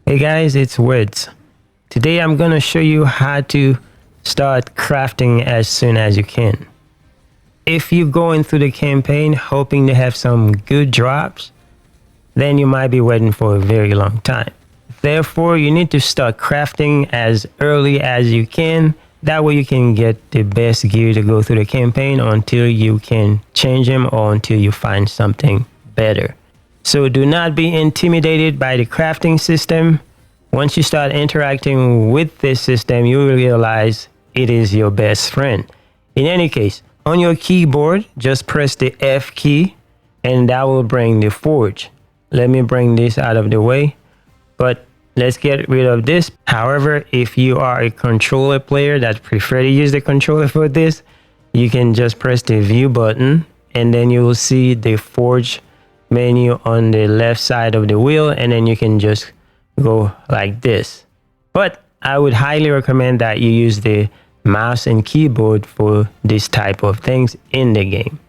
Hey guys, it's Wids. Today I'm gonna show you how to start crafting as soon as you can. If you're going through the campaign hoping to have some good drops, then you might be waiting for a very long time. Therefore, you need to start crafting as early as you can. That way you can get the best gear to go through the campaign until you can change them or until you find something better. So do not be intimidated by the crafting system. Once you start interacting with this system, you will realize it is your best friend. In any case, on your keyboard, just press the F key and that will bring the forge. Let me bring this out of the way, but let's get rid of this. However, if you are a controller player that prefer to use the controller for this, you can just press the view button and then you will see the forge menu on the left side of the wheel, and then you can just go like this. But I would highly recommend that you use the mouse and keyboard for this type of things in the game.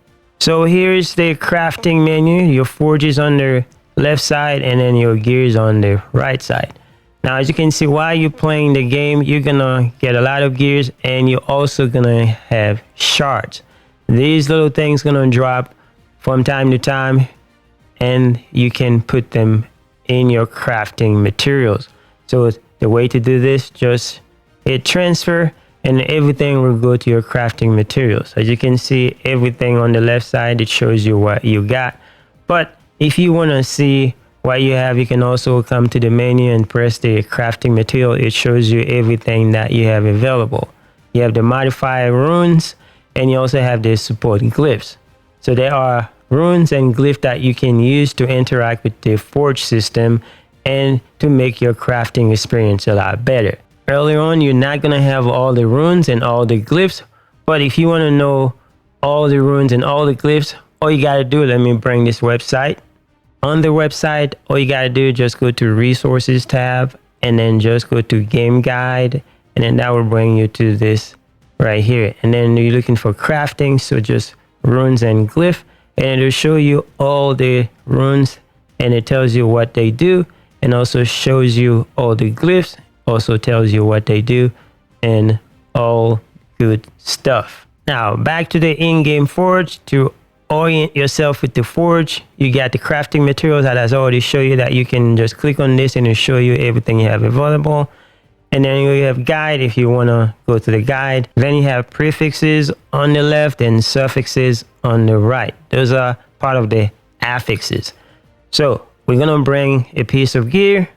So here's the crafting menu. Your forge is on the left side and then your gear is on the right side. Now, as you can see, while you're playing the game, you're gonna get a lot of gears and you're also gonna have shards. These little things gonna drop from time to time, and you can put them in your crafting materials. So the way to do this, just hit transfer and everything will go to your crafting materials. As you can see, everything on the left side, it shows you what you got. But if you want to see what you have, you can also come to the menu and press the crafting material. It shows you everything that you have available. You have the modified runes and you also have the support glyphs. So there are runes and glyphs that you can use to interact with the forge system and to make your crafting experience a lot better. Earlier on, you're not going to have all the runes and all the glyphs, but if you want to know all the runes and all the glyphs, all you got to do, let me bring this website. On the website, all you got to do, just go to resources tab and then just go to game guide, and then that will bring you to this right here. And then you're looking for crafting, so just runes and glyph. And it'll show you all the runes and it tells you what they do, and also shows you all the glyphs, also tells you what they do, and all good stuff. Now back to the in-game forge. To orient yourself with the forge, you got the crafting materials that has already shown you that you can just click on this and it'll show you everything you have available. And then you have guide if you want to go to the guide. Then you have prefixes on the left and suffixes on the right. Those are part of the affixes. So we're going to bring a piece of gear.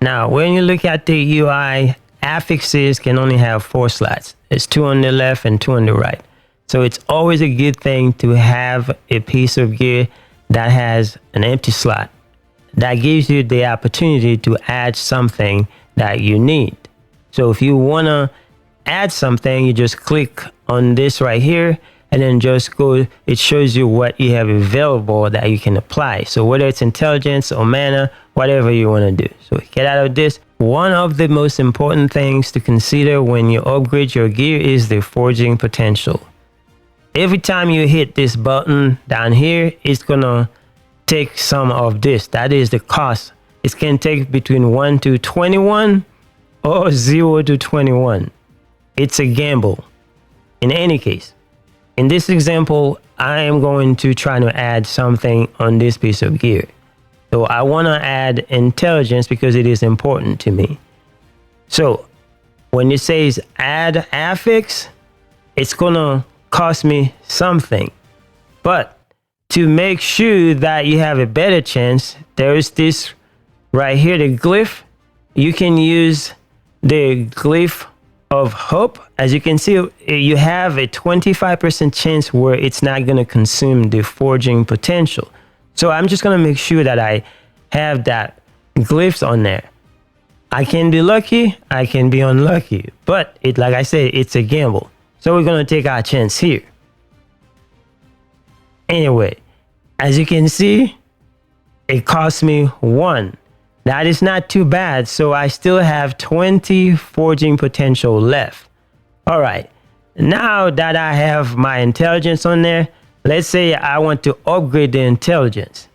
Now, when you look at the UI, affixes can only have 4 slots. There's 2 on the left and 2 on the right. So it's always a good thing to have a piece of gear that has an empty slot. That gives you the opportunity to add something that you need. So if you want to add something, you just click on this right here and then just go. It shows you what you have available that you can apply. So whether it's intelligence or mana, whatever you want to do. So get out of this. One of the most important things to consider when you upgrade your gear is the forging potential. Every time you hit this button down here, it's gonna take some of this. That is the cost. It can take between 1 to 21 or 0 to 21. It's a gamble. In any case, in this example, I am going to try to add something on this piece of gear. So I want to add intelligence because it is important to me. So when it says add affix, it's gonna cost me something. But to make sure that you have a better chance, there is this right here, the glyph. You can use the Glyph of Hope. As you can see, you have a 25% chance where it's not going to consume the forging potential. So I'm just going to make sure that I have that glyphs on there. I can be lucky, I can be unlucky, but like I said, it's a gamble. So we're going to take our chance here. Anyway, as you can see, it cost me 1. That is not too bad. So I still have 20 forging potential left. All right. Now that I have my intelligence on there, let's say I want to upgrade the intelligence.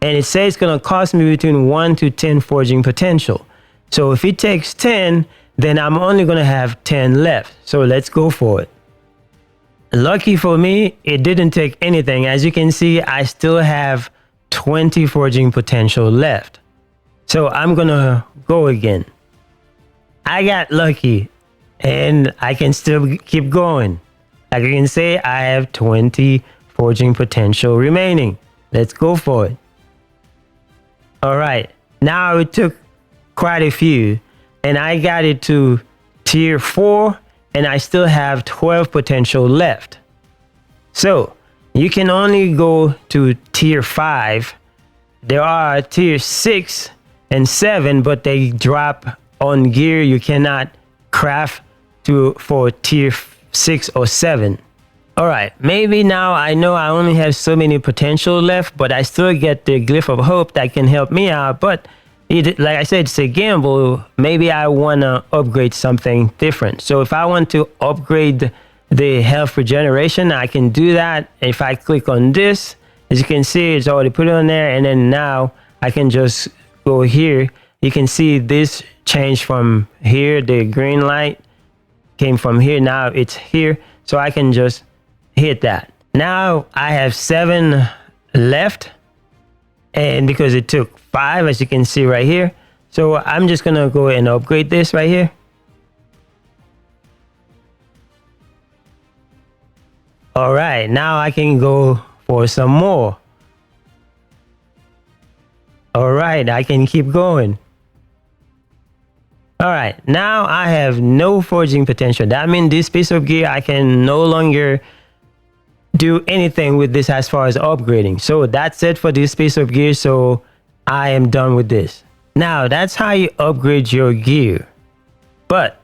And it says it's going to cost me between 1 to 10 forging potential. So if it takes 10, then I'm only going to have 10 left. So let's go for it. Lucky for me, it didn't take anything. As you can see, I still have 20 forging potential left. So I'm going to go again. I got lucky and I can still keep going. Like you can say, I have 20 forging potential remaining. Let's go for it. All right, now it took quite a few and I got it to tier 4 and I still have 12 potential left. So you can only go to tier 5. There are tier 6 and 7, but they drop on gear you cannot craft for tier 6 or 7. All right, maybe now I know I only have so many potential left, but I still get the Glyph of Hope that can help me out. But like I said, it's a gamble. Maybe I want to upgrade something different. So if I want to upgrade the health regeneration, I can do that. If I click on this, as you can see, it's already put on there. And then now I can just go here. You can see this change from here. The green light came from here. Now it's here. So I can just hit that. Now I have 7 left, and because it took 5, as you can see right here, so I'm just gonna go and upgrade this right here. All right, now I can go for some more. All right, I can keep going. All right, now I have no forging potential. That means this piece of gear I can no longer do anything with this as far as upgrading. So that's it for this piece of gear. So I am done with this. Now that's how you upgrade your gear. But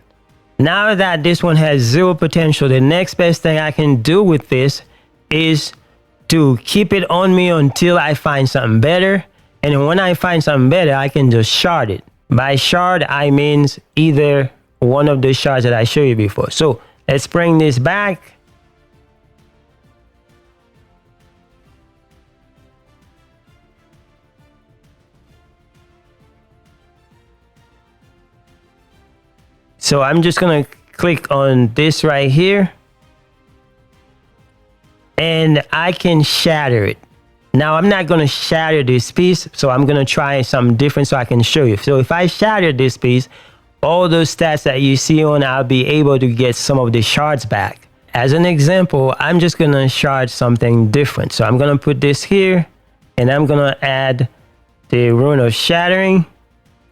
now that this one has 0 potential, the next best thing I can do with this is to keep it on me until I find something better. And when I find something better, I can just shard it. By shard, I means either one of the shards that I showed you before. So let's bring this back. So I'm just gonna click on this right here and I can shatter it. Now I'm not gonna shatter this piece, so I'm gonna try something different so I can show you. So if I shatter this piece, all those stats that you see on, I'll be able to get some of the shards back. As an example, I'm just gonna shard something different. So I'm gonna put this here and I'm gonna add the Rune of Shattering.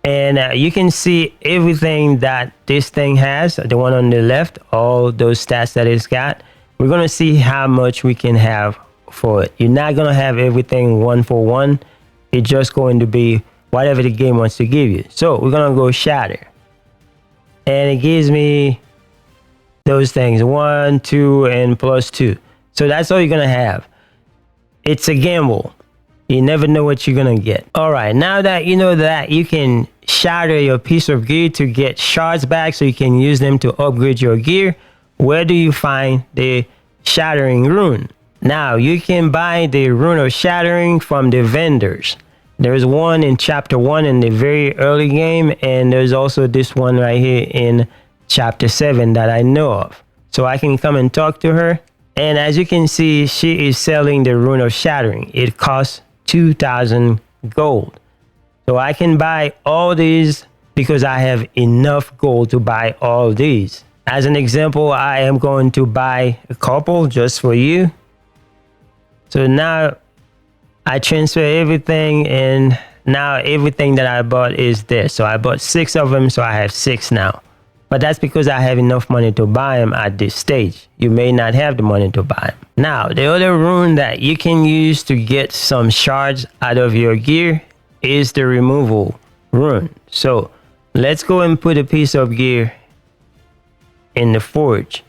And you can see everything that this thing has, the one on the left, all those stats that it's got. We're going to see how much we can have for it. You're not going to have everything 1 for 1. It's just going to be whatever the game wants to give you. So we're going to go shatter. And it gives me those things, 1, 2, and +2. So that's all you're going to have. It's a gamble. You never know what you're gonna get. All right, now that you know that you can shatter your piece of gear to get shards back so you can use them to upgrade your gear, where do you find the shattering rune? Now you can buy the Rune of Shattering from the vendors. There's one in chapter 1 in the very early game, and there's also this one right here in chapter 7 that I know of. So I can come and talk to her, and as you can see, she is selling the Rune of Shattering. It costs 2,000 gold. So I can buy all these because I have enough gold to buy all these. As an example, I am going to buy a couple just for you. So now I transfer everything, and now everything that I bought is there. So I bought 6 of them, so I have 6 now. But that's because I have enough money to buy them at this stage. You may not have the money to buy them. Now, the other rune that you can use to get some shards out of your gear is the removal rune. So let's go and put a piece of gear in the forge.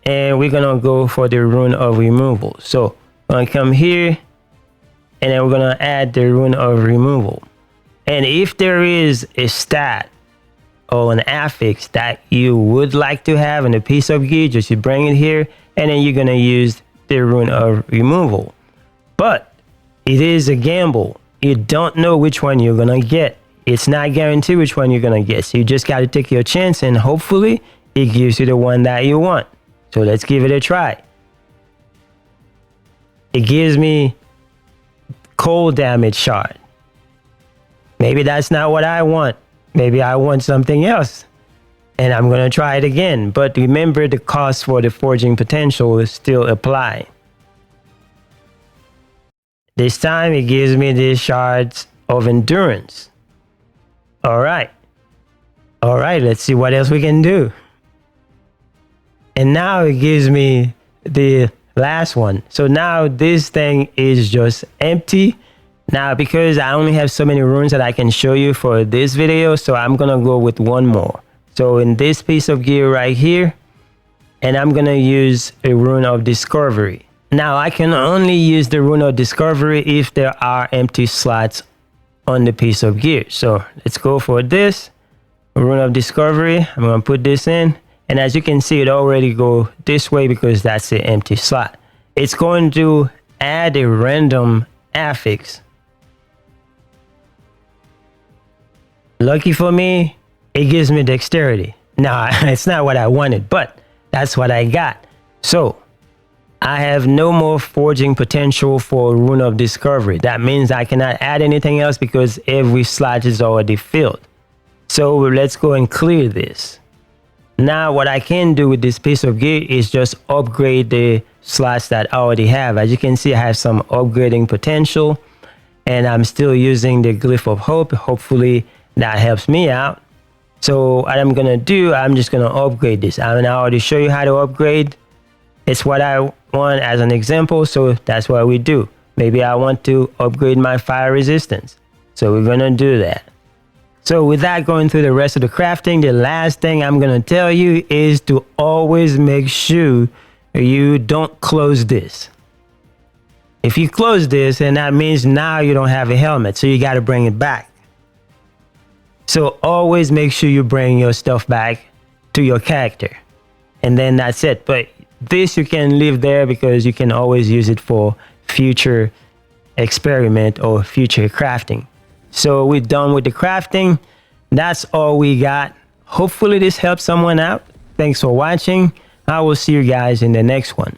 And we're gonna go for the Rune of Removal. So I'm gonna come here, and then we're gonna add the Rune of Removal. And if there is a stat or an affix that you would like to have in a piece of gear, just you bring it here, and then you're gonna use the Rune of Removal. But it is a gamble. you don't know which one you're gonna get. It's not guaranteed which one you're gonna get. So you just gotta take your chance, and hopefully it gives you the one that you want. So let's give it a try. It gives me cold damage shard. Maybe that's not what I want. Maybe I want something else. And I'm gonna try it again. But remember, the cost for the forging potential will still apply. This time it gives me the Shards of Endurance. Alright, let's see what else we can do. And now it gives me the last one. So now this thing is just empty. Now, because I only have so many runes that I can show you for this video, so I'm gonna go with one more. So in this piece of gear right here, and I'm gonna use a Rune of Discovery. Now I can only use the Rune of Discovery if there are empty slots on the piece of gear. So let's go for this Rune of Discovery. I'm gonna put this in, and as you can see, it already go this way because that's the empty slot. It's going to add a random affix. Lucky for me, it gives me dexterity. Now, it's not what I wanted, but that's what I got. So I have no more forging potential for Rune of Discovery. That means I cannot add anything else because every slot is already filled. So let's go and clear this. Now what I can do with this piece of gear is just upgrade the slots that I already have. As you can see, I have some upgrading potential, and I'm still using the Glyph of Hope. Hopefully that helps me out. So what I'm gonna do, I'm just gonna upgrade this. I mean, I already show you how to upgrade. It's what I want as an example, so that's what we do. Maybe I want to upgrade my fire resistance, so we're gonna do that. So without going through the rest of the crafting, the last thing I'm gonna tell you is to always make sure you don't close this. If you close this, then that means now you don't have a helmet, so you gotta bring it back. So always make sure you bring your stuff back to your character, and then that's it. But this you can leave there because you can always use it for future experiment or future crafting. So we're done with the crafting. That's all we got. Hopefully this helps someone out. Thanks for watching. I will see you guys in the next one.